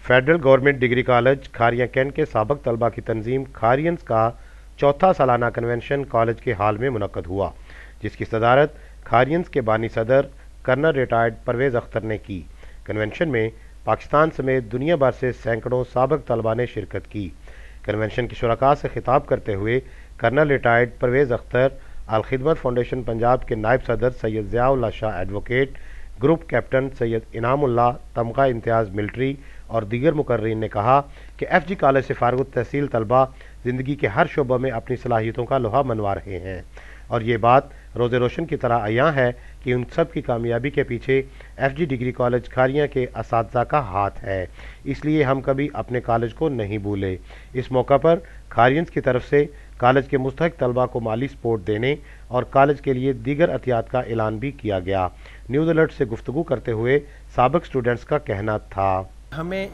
Federal government degree college Khariyan cantt के साबिक तलबा की तंजीम खारियंस का चौथा सालाना कन्वेंशन कॉलेज के हाल में मुनक्कद हुआ, जिसकी सदारत खारियंस के बानी सदर कर्नल रिटायर्ड परवेज़ अख्तर ने की। कन्वेंशन में पाकिस्तान समेत दुनिया भर से सैकड़ों साबिक तलबा ने शिरकत की। कन्वेंशन के शुरका से खिताब करते हुए colonel retired Parvez Akhtar, Al Khidmat foundation Punjab के नायब सदर Syed Zia-ul-Haq Shah advocate, group captain Syed Inamullah तमगा इम्तियाज़ मिलिट्री और दीगर मुकर्रीन ने कहा कि FG कॉलेज से फारिग तहसील तलबा ज़िंदगी के हर शोबे में अपनी सलाहियतों का लोहा मनवा रहे हैं और ये बात रोज़े रोशन की तरह अयां है कि उन सब की कामयाबी के पीछे FG डिग्री कॉलेज खारियां के असातिज़ा का हाथ है। इसलिए हम कभी अपने कॉलेज को नहीं भूले। इस मौका पर खारियंस की तरफ से कॉलेज के मुस्तहक तलबा को माली सपोर्ट देने और कॉलेज के लिए दीगर अतियात का ऐलान भी किया गया। न्यूज़ अलर्ट से गुफ्तगू करते हुए साबिक स्टूडेंट्स का कहना था, हमें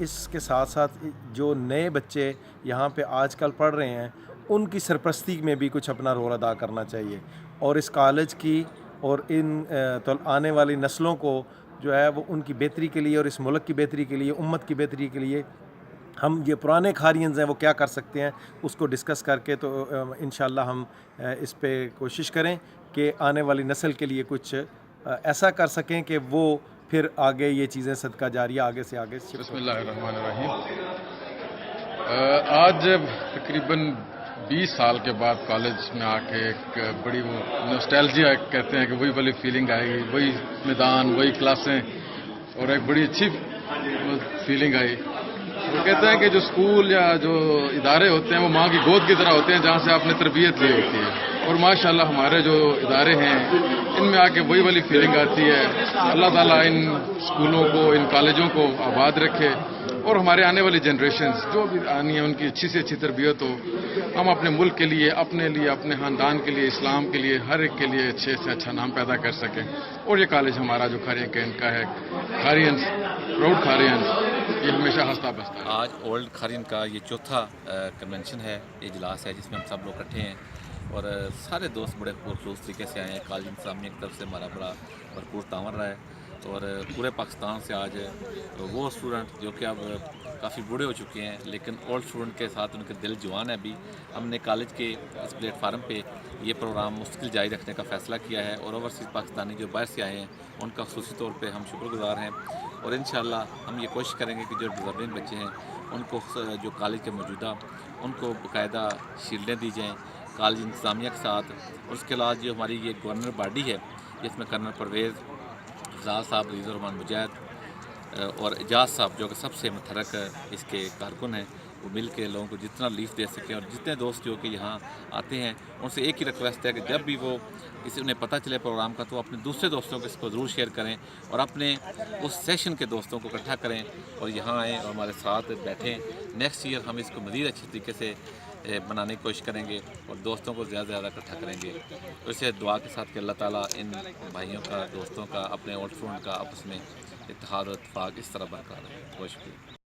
इसके साथ साथ जो नए बच्चे यहाँ पे आजकल पढ़ रहे हैं उनकी सरपरस्ती में भी कुछ अपना रोल अदा करना चाहिए और इस कॉलेज की और इन तो आने वाली नस्लों को जो है वो उनकी बेहतरी के लिए और इस मुल्क की बेहतरी के लिए, उम्मत की बेहतरी के लिए हम ये पुराने खारियंस हैं वो क्या कर सकते हैं उसको डिस्कस करके तो इंशाल्लाह हम इस पे कोशिश करें कि आने वाली नस्ल के लिए कुछ ऐसा कर सकें कि वो फिर आगे ये चीज़ें सदका जारिया आगे से आगे। बिस्मिल्लाहिर्रहमानिर्रहीम। आज तकरीबन 20 साल के बाद कॉलेज में आके एक बड़ी वो नॉस्टैल्जिया कहते हैं कि वही वाली फीलिंग आएगी, वही मैदान, वही क्लासें और एक बड़ी अच्छी फीलिंग आई। वो कहते हैं कि जो स्कूल या जो इदारे होते हैं वो माँ की गोद की तरह होते हैं जहाँ से आपने तरबियत ली होती है और माशाल्लाह हमारे जो इदारे हैं इनमें आके वही वाली फीलिंग आती है। अल्लाह ताला इन स्कूलों को, इन कॉलेजों को आबाद रखे और हमारे आने वाली जनरेशन्स जो भी आनी है उनकी अच्छी से अच्छी तरबियत हो। हम अपने मुल्क के लिए, अपने ख़ानदान के लिए, इस्लाम के लिए, हर एक के लिए अच्छे से अच्छा नाम पैदा कर सकें। और ये कॉलेज हमारा जो खारियां कैंट का है, खारियंस, प्राउड खारियंस, ये हमेशा हंसता बसता है। आज ओल्ड खारियन का ये चौथा कन्वेंशन है, इजलास है जिसमें हम सब लोग इकट्ठे हैं और सारे दोस्त बड़े पुरखलूस तरीके से आए हैं। कॉलेज इंतजामिया की तरफ से हमारा बड़ा भरपूर तावन रहा है और पूरे पाकिस्तान से आज वो स्टूडेंट जो कि अब काफ़ी बूढ़े हो चुके हैं लेकिन ओल्ड स्टूडेंट के साथ उनके दिल जवान है अभी, हमने कॉलेज के इस प्लेटफार्म पे ये प्रोग्राम मुस्तकिल जारी रखने का फ़ैसला किया है और ओवरसीज़ पाकिस्तानी जो बाहर से आए हैं उनका ख़ुसूसी तौर पे हम शुक्रगुज़ार हैं और इंशाल्लाह हम ये कोशिश करेंगे कि जो डिज़र्विंग बच्चे हैं उनको जो कॉलेज के मौजूदा उनको बाकायदा शील्डें दी जाएँ कॉलेज इंतज़ामिया के साथ। और उसके अलावा जो हमारी ये गवर्नर बॉडी है जिसमें कर्नल परवेज़ अफजाल साहब, अजीज़ुर रहमान मुजाहिद और एजाज साहब जो कि सबसे मुतहरक इसके कारकुन हैं, वो मिल के लोगों को जितना लीफ दे सकें और जितने दोस्त जो कि यहाँ आते हैं उनसे एक ही रिक्वेस्ट है कि जब भी वो किसी उन्हें पता चले प्रोग्राम का तो अपने दूसरे दोस्तों को इसको ज़रूर शेयर करें और अपने उस सेशन के दोस्तों को इकट्ठा करें और यहाँ आएँ और हमारे साथ बैठें। नेक्स्ट ईयर हम इसको मज़ीद अच्छी तरीके से बनाने की कोशिश करेंगे और दोस्तों को ज़्यादा से ज़्यादा इकट्ठा करेंगे। तो इसे दुआ के साथ कि अल्लाह ताला इन भाइयों का, दोस्तों का, अपने ओल्ड स्टूडेंट का आपस में इत्तेहाद और इत्तेफाक इस तरह बरकरार है। बहुत शुक्रिया।